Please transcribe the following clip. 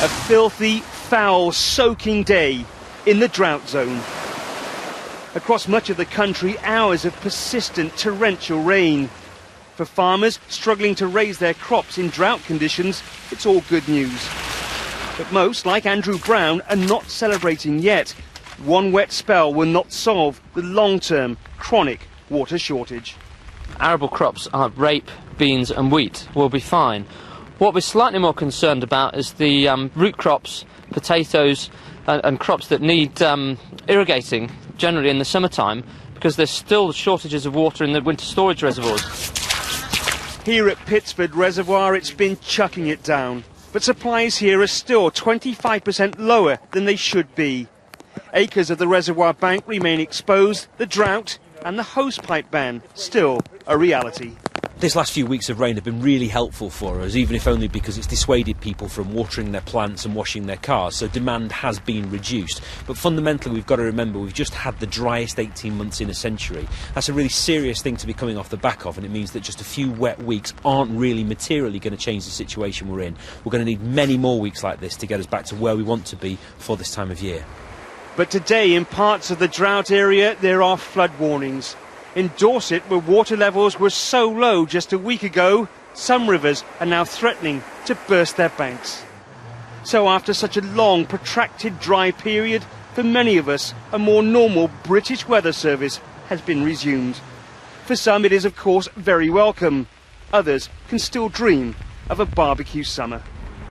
A filthy, foul, soaking day in the drought zone. Across much of the country, hours of persistent torrential rain. For farmers struggling to raise their crops in drought conditions, it's all good news. But most, like Andrew Brown, are not celebrating yet. One wet spell will not solve the long-term, chronic water shortage. Arable crops are rape, beans and wheat will be fine. What we're slightly more concerned about is the root crops, potatoes and crops that need irrigating, generally in the summertime, because there's still shortages of water in the winter storage reservoirs. Here at Pittsford Reservoir, it's been chucking it down. But supplies here are still 25% lower than they should be. Acres of the reservoir bank remain exposed, the drought and the hosepipe ban still a reality. This last few weeks of rain have been really helpful for us, even if only because it's dissuaded people from watering their plants and washing their cars, so demand has been reduced. But fundamentally, we've got to remember we've just had the driest 18 months in a century. That's a really serious thing to be coming off the back of, and it means that just a few wet weeks aren't really materially going to change the situation we're in. We're going to need many more weeks like this to get us back to where we want to be for this time of year. But today, in parts of the drought area, there are flood warnings. In Dorset, where water levels were so low just a week ago, some rivers are now threatening to burst their banks. So after such a long, protracted dry period, for many of us, a more normal British weather service has been resumed. For some, it is, of course, very welcome. Others can still dream of a barbecue summer.